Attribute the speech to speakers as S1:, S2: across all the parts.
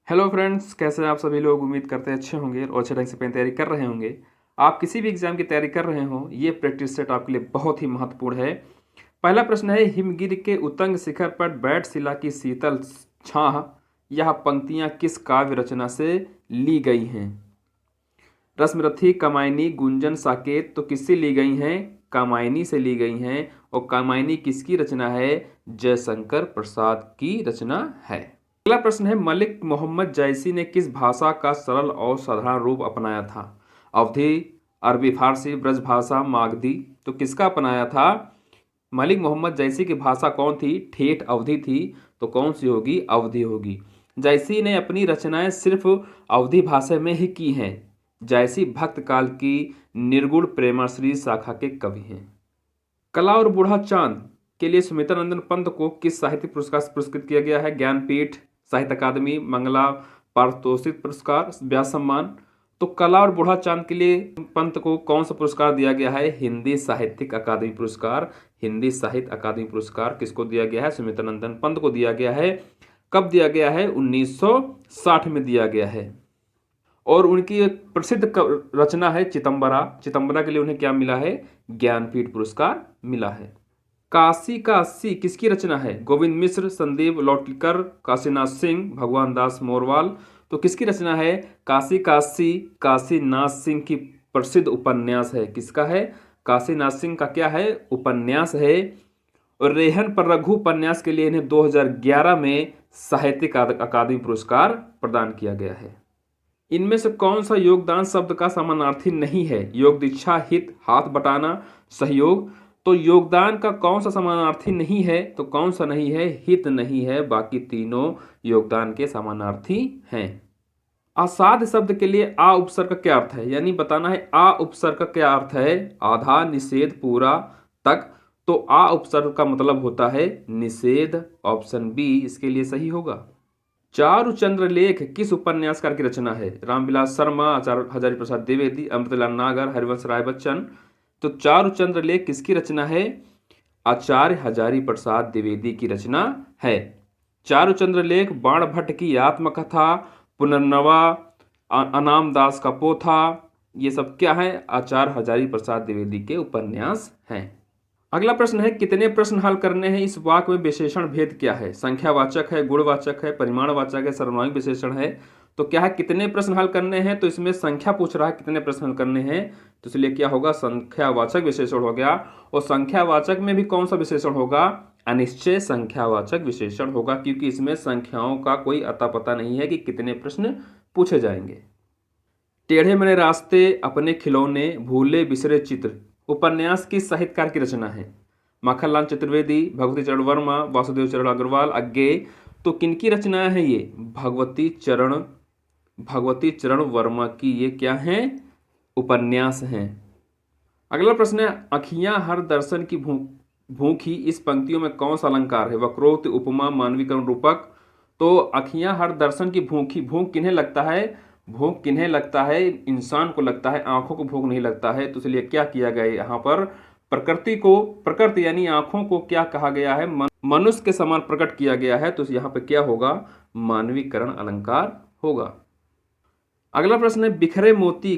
S1: Hello friends, कैसे हैं आप सभी लोग। उम्मीद करते हैं अच्छे होंगे और अच्छे ढंग से अपनी तैयारी कर रहे होंगे। आप किसी भी एग्जाम की तैयारी कर रहे हो, ये प्रैक्टिस सेट आपके लिए बहुत ही महत्वपूर्ण है। पहला प्रश्न है, हिमगिरी के उतंग शिखर पर बैठशिला की शीतल छाह, यह पंक्तियां किस काव्य रचना से ली गई हैं। रश्मिरथी, कामायनी, गुंजन, साकेत तो किससे ली गई हैं? कामायनी से ली गई हैं। और कामायनी किसकी रचना है? जयशंकर प्रसाद की रचना है। अगला प्रश्न है, मलिक मोहम्मद जैसी ने किस भाषा का सरल और साधारण रूप अपनाया था? अवधी, अरबी फारसी, ब्रजभाषा, मागधी तो किसका अपनाया था? मलिक मोहम्मद जैसी की भाषा कौन थी? ठेठ अवधी थी। तो कौन सी होगी? अवधी होगी। जैसी ने अपनी रचनाएं सिर्फ अवधी भाषा में ही की हैं। जैसी भक्त काल की निर्गुण प्रेमाश्री शाखा के कवि हैं। कला और बूढ़ा चांद के लिए सुमित्रानंदन पंत को किस साहित्य पुरस्कार से पुरस्कृत किया गया है? ज्ञानपीठ, साहित्य अकादमी, मंगला पारितोषिक पुरस्कार, व्यास सम्मान। तो कला और बूढ़ा चांद के लिए पंत को कौन सा पुरस्कार दिया गया है? हिंदी साहित्यिक अकादमी पुरस्कार। हिंदी साहित्य अकादमी पुरस्कार किसको दिया गया है? सुमित्रानंदन पंत को दिया गया है। कब दिया गया है? 1960 में दिया गया है। और उनकी एक प्रसिद्ध रचना है चितंबरा। चितंबरा के लिए उन्हें क्या मिला है? ज्ञानपीठ पुरस्कार मिला है। काशी का अस्सी किसकी रचना है? गोविंद मिश्र, संदीप लौटकर, काशीनाथ सिंह, भगवान दास मोरवाल तो किसकी रचना है? काशी का अस्सी काशीनाथ सिंह की प्रसिद्ध उपन्यास है। किसका है? काशीनाथ सिंह का क्या है? उपन्यास है। और रेहन पर रघु उपन्यास के लिए इन्हें 2011 में साहित्यिक अकादमी पुरस्कार प्रदान किया गया है। इनमें से कौन सा योगदान शब्द का समानार्थी नहीं है? योग, दीक्षा, हित, हाथ बटाना, सहयोग तो योगदान का कौन सा समानार्थी नहीं है? तो कौन सा नहीं है? हित नहीं है। बाकी तीनों योगदान के समानार्थी हैं। असाध्य शब्द के लिए आ उपसर्ग का क्या अर्थ है? यानी बताना है आ उपसर्ग का क्या अर्थ है? आधा, निषेध, पूरा, तक। तो आ उपसर्ग का मतलब होता है निषेध। ऑप्शन बी इसके लिए सही होगा। चारुचंद्र लेख किस उपन्यासकार की रचना है? रामविलास शर्मा, आचार्य हजारी प्रसाद द्विवेदी, अमृतलाल नागर, हरिवंश राय बच्चन तो चारुचंद्र लेख किसकी रचना है? आचार्य हजारी प्रसाद द्विवेदी की रचना है। चारुचंद्र लेख बाण भट्ट की आत्मकथा, पुनर्नवा, अनाम दास का पोथा ये सब क्या है? आचार्य हजारी प्रसाद द्विवेदी के उपन्यास हैं। अगला प्रश्न है, कितने प्रश्न हल करने हैं? इस वाक्य में विशेषण भेद क्या है? संख्यावाचक है, गुणवाचक है, परिमाणवाचक है, सर्वनामिक विशेषण है। तो क्या है? कितने प्रश्न हल करने हैं? तो इसमें संख्या पूछ रहा है कितने प्रश्न हल करने हैं, तो इसलिए क्या होगा? संख्यावाचक विशेषण हो गया। और संख्यावाचक में भी कौन सा विशेषण होगा? अनिश्चय संख्यावाचक विशेषण होगा, क्योंकि इसमें संख्याओं का कोई अता पता नहीं है कि कितने प्रश्न पूछे जाएंगे। टेढ़े मेढ़े रास्ते, अपने खिलौने, भूले बिसरे चित्र उपन्यास किस साहित्यकार की रचना है? माखनलाल चतुर्वेदी, भगवती चरण वर्मा, वासुदेव चरण अग्रवाल, अज्ञेय तो किनकी रचना है ये? भगवती चरण वर्मा की ये क्या है? उपन्यास हैं। अगला प्रश्न है, अखियां हर दर्शन की भूखी इस पंक्तियों में कौन सा अलंकार है? वक्रोक्ति, उपमा, मानवीकरण, रूपक। तो अखियां हर दर्शन की भूखी, भूख किन्हें लगता है? भूख किन्हें लगता है? इंसान को लगता है, आंखों को भूख नहीं लगता है। तो इसलिए क्या किया गया यहाँ पर? प्रकृति यानी आंखों को क्या कहा गया है? मनुष्य के समान प्रकट किया गया है। तो यहाँ पे क्या होगा? मानवीकरण अलंकार होगा। अगला प्रश्न है, बिखरे मोती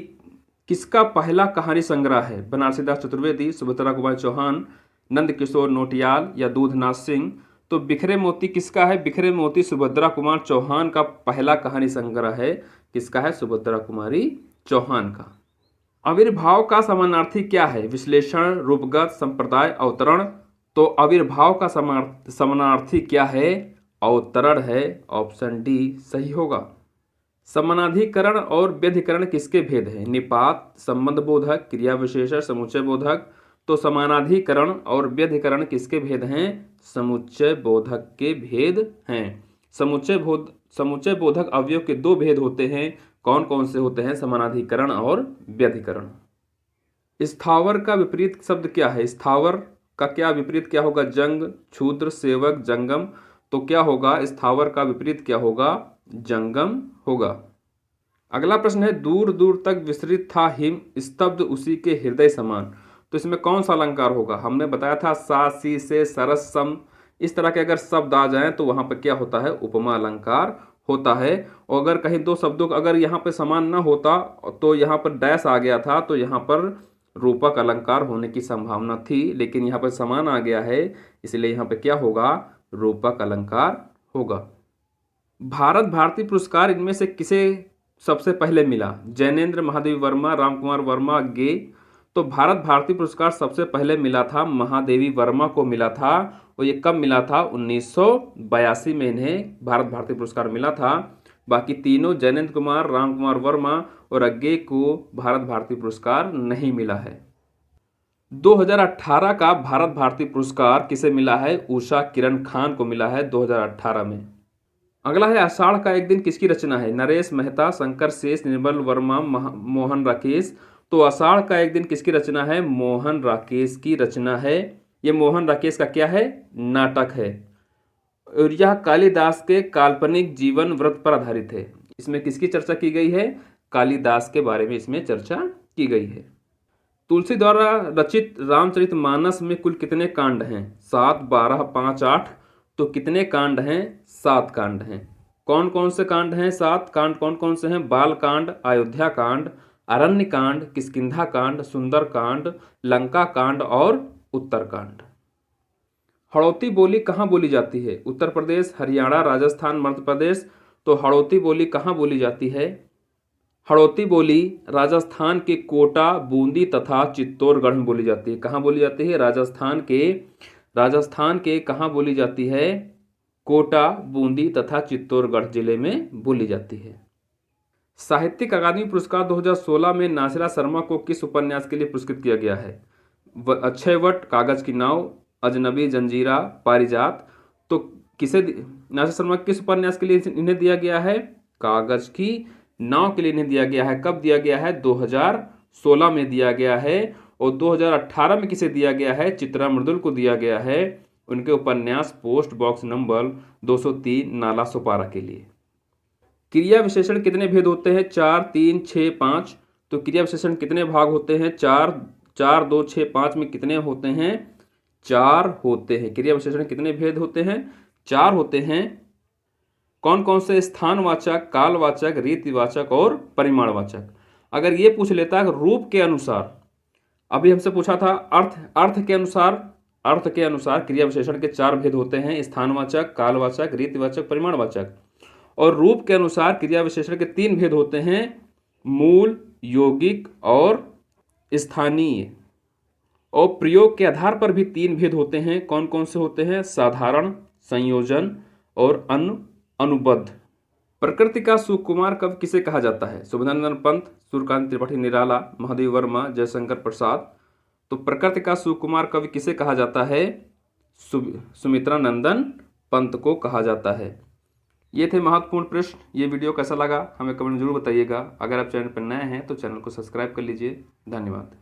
S1: किसका पहला कहानी संग्रह है? बनारसीदास चतुर्वेदी, सुभद्रा कुमार चौहान, नंद किशोर नोटियाल या दूधनाथ सिंह। तो बिखरे मोती किसका है? बिखरे मोती सुभद्रा कुमार चौहान का पहला कहानी संग्रह है। किसका है? सुभद्रा कुमारी चौहान का। आविर्भाव का समानार्थी क्या है? विश्लेषण, रूपगत, संप्रदाय, अवतरण। तो आविर्भाव का समानार्थी क्या है? अवतरण है। ऑप्शन डी सही होगा। समानाधिकरण और व्यधिकरण किसके भेद हैं? निपात, संबंध बोधक, क्रिया विशेषण, समुच्चय बोधक। तो समानाधिकरण और व्यधिकरण किसके भेद हैं? समुच्चय बोधक के भेद हैं। समुच्चय बोधक अवयव के दो भेद होते हैं। कौन कौन से होते हैं? समानाधिकरण और व्यधिकरण। स्थावर का विपरीत शब्द क्या है? स्थावर का क्या विपरीत क्या होगा? जंग, क्षुद्र, सेवक, जंगम। तो क्या होगा? स्थावर का विपरीत क्या होगा? जंगम होगा। अगला प्रश्न है, दूर दूर तक विस्तृत था हिम, स्तब्ध उसी के हृदय समान। तो इसमें कौन सा अलंकार होगा? हमने बताया था सा, सी से, सरस, सम इस तरह के अगर शब्द आ जाएं तो वहां पर क्या होता है? उपमा अलंकार होता है। और अगर कहीं दो शब्दों का अगर यहाँ पे समान ना होता तो यहाँ पर डैश आ गया था, तो यहाँ पर रूपक अलंकार होने की संभावना थी, लेकिन यहाँ पर समान आ गया है, इसलिए यहाँ पे क्या होगा, रूपक अलंकार होगा। भारत भारती पुरस्कार इनमें से किसे सबसे पहले मिला? जैनेन्द्र, महादेवी वर्मा, रामकुमार वर्मा, गे। तो भारत भारती पुरस्कार सबसे पहले मिला था महादेवी वर्मा को मिला था, और ये कब मिला था? 1982 में इन्हें भारत भारती पुरस्कार मिला था। बाकी तीनों जैनेन्द्र कुमार, रामकुमार वर्मा और अज्ञे को भारत भारती पुरस्कार नहीं मिला है। 2018 का भारत भारती पुरस्कार किसे मिला है? उषा किरण खान को मिला है 2018 में। अगला है आषाढ़ का एक दिन किसकी रचना है? नरेश मेहता, शंकर शेष, निर्मल वर्मा, मोहन राकेश। तो आषाढ़ का एक दिन किसकी रचना है? मोहन राकेश की रचना है। ये मोहन राकेश का क्या है? नाटक है, और यह कालिदास के काल्पनिक जीवन वृत्त पर आधारित है। इसमें किसकी चर्चा की गई है? कालिदास के बारे में इसमें चर्चा की गई है। तुलसी द्वारा रचित रामचरितमानस में कुल कितने कांड हैं? 7, 12, 5, 8। तो कितने कांड हैं? 7 कांड हैं। कौन कौन से कांड हैं? 7 कांड कौन कौन से हैं? बाल कांड, अयोध्या कांड, अरण्य कांड, किष्किंधा कांड, सुंदर कांड, लंका कांड और उत्तर कांड। हड़ौती बोली कहाँ बोली जाती है? उत्तर प्रदेश, हरियाणा, राजस्थान, मध्य प्रदेश। तो हड़ौती बोली कहाँ बोली जाती है? हड़ौती बोली राजस्थान के कोटा, बूंदी तथा चित्तौड़गढ़ में बोली जाती है। कहाँ बोली जाती है? राजस्थान के कहाँ बोली जाती है? कोटा, बूंदी तथा चित्तौड़गढ़ जिले में बोली जाती है। साहित्यिक अकादमी पुरस्कार 2016 में नासिरा शर्मा को किस उपन्यास के लिए पुरस्कृत किया गया है? अक्षयवट, कागज की नाव, अजनबी, जंजीरा, पारिजात। तो किसे नासिरा शर्मा किस उपन्यास के लिए इन्हें दिया गया है? कागज की नाव के लिए इन्हें दिया गया है। कब दिया गया है? 2016 में दिया गया है। और 2018 में किसे दिया गया है? चित्रा मृदुल को दिया गया है, उनके उपन्यास पोस्ट बॉक्स नंबर 203 नाला सुपारा के लिए। क्रिया विशेषण कितने भेद होते हैं? 4, 3, 6, 5। तो क्रिया विशेषण कितने भाग होते हैं? 4, 2, 6, 5 में कितने होते हैं? 4 होते हैं। क्रिया विशेषण कितने भेद होते हैं? 4 होते हैं। कौन कौन से? स्थानवाचक, कालवाचक, रीतिवाचक और परिमाणवाचक। अगर ये पूछ लेता है रूप के अनुसार, अभी हमसे पूछा था अर्थ के अनुसार क्रिया विशेषण के 4 भेद होते हैं, स्थानवाचक, कालवाचक, रीतिवाचक, परिमाणवाचक। और रूप के अनुसार क्रिया विशेषण के 3 भेद होते हैं, मूल, यौगिक और स्थानीय। और प्रयोग के आधार पर भी 3 भेद होते हैं। कौन कौन से होते हैं? साधारण, संयोजन और अनुबद्ध। प्रकृति का सुकुमार कवि किसे कहा जाता है? सुबोधानंद पंत, सूर्यकांत त्रिपाठी निराला, महादेवी वर्मा, जयशंकर प्रसाद। तो प्रकृति का सुकुमार कवि किसे कहा जाता है? सुमित्रा नंदन पंत को कहा जाता है। ये थे महत्वपूर्ण प्रश्न। ये वीडियो कैसा लगा हमें कमेंट जरूर बताइएगा। अगर आप चैनल पर नए हैं तो चैनल को सब्सक्राइब कर लीजिए। धन्यवाद।